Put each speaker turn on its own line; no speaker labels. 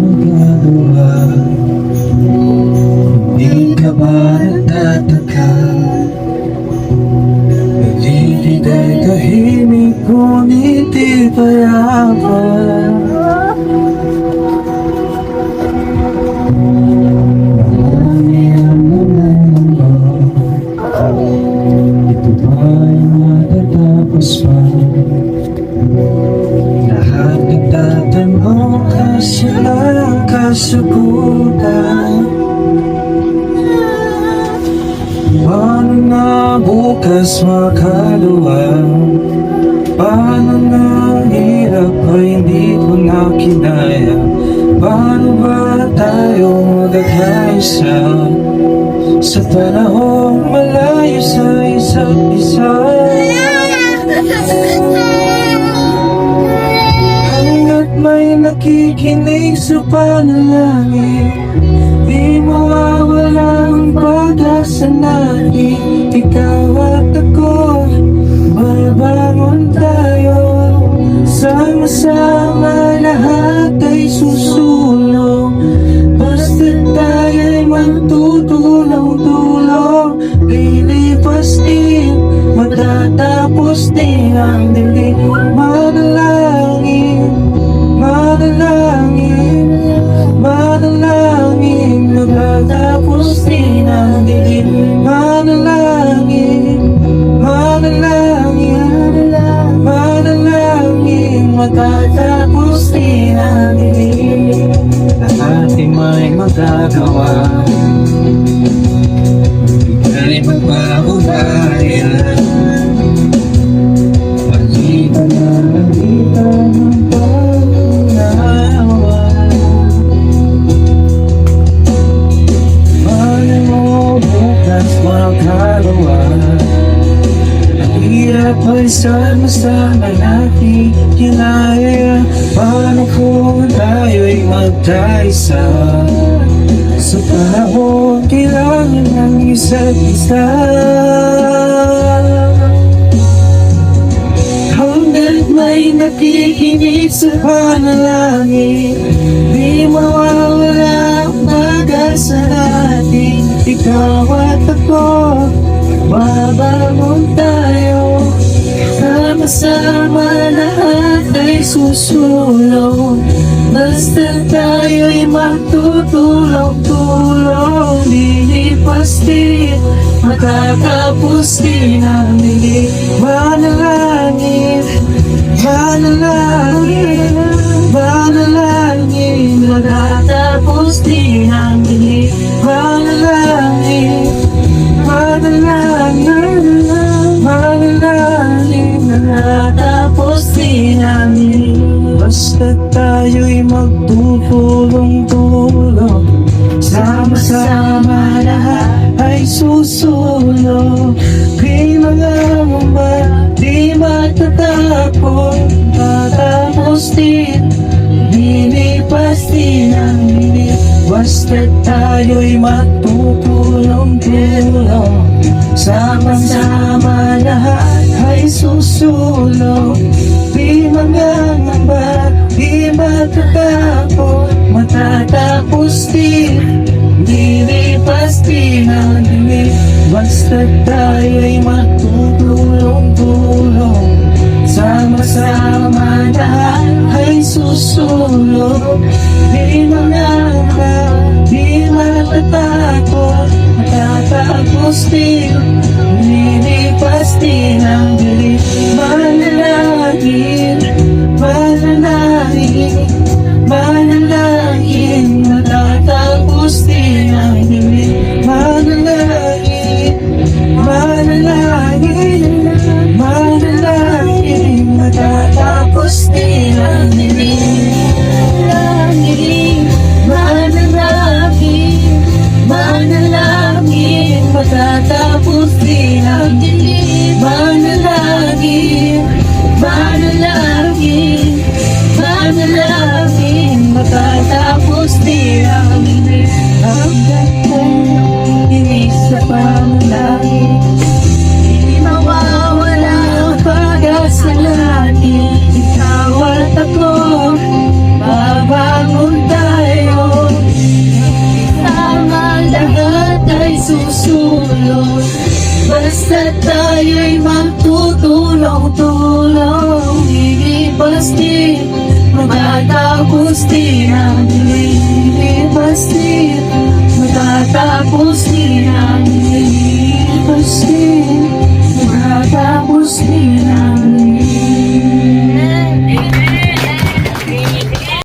magagawa? Hindi ka ba nagtataka? Nagbibigay tahimik ngunit di payaman. Marami ang nangangamba, ito ba'y matatapos pa? Lahat nagtatanong kasi lang kasagutan. Paano na bukas makalawa? Paano na ang hirap ay hindi ko na kinaya? Paano ba tayo magkakaisa sa panahong malayo sa isa't isa? Hanggat may nakikinig sa panalangin, di mawawala ang pag-asa natin. Ikaw at ako, babangon tayo. Sama-sama lahat ay susulong. Basta't tayo'y magtutulong-tulong. Lilipas din, matatapos din ang dilim. Manalangin, manalangin, manalangin, matatapos din ang dilim. Manalangin, manalangin, manalangin, matatapos din ang dilim. Lahat ay may magagawa, ika'y magpapabayan. Palitan na langitan ng pag-unawa. Mahal mo bukas makalawa. Ang hirap ay sama-sama natin kinaya. Paano kung tayo'y magkaisa sa panahon kailangan ng isa't isa? Hanggat may nakikinig sa panalangin, di mawawala ang pag-asa natin. Ikaw at ako, babangon tayo. Sama-sama lahat ay susulong. Basta tayo'y magtutulong-tulong. Lilipas din, matatapos din ang dilim. Manalangin, manalangin, manalangin, matatapos din ang dilim. Manalangin, manalangin, manalangin, matatapos din ang dilim. Basta tayo'y magtutulong-tulong. Sama-sama lahat ay susulong. Kailangan mo ba di matatapos? Tatapos din, lilipas din ang dilim. Basta tayo'y magtutulong-tulong. Sama-sama lahat ay susulong. Di mangangamba, di matatapos. Matatapos din, lilipas din ang dilim. Basta tayo'y magtutulong-tulong. Sama-sama lahat ay susulong. Di mangangamba, di matatapos. Matatapos din, lilipas din ang dilim. Manalangin, manalangin, manalangin, matatapos din ang dilim. Manalangin, manalangin, manalangin, matatapos din ang dilim. Manalangin, manalangin, matatapos din ang dilim. Manalangin, manalangin, manalangin, matatapos din ang dilim. Hanggang susulong. Basta tayo'y magtutulong-tulong. Lilipas din, matatapos din ang lilipas din, matatapos din ang lilipas.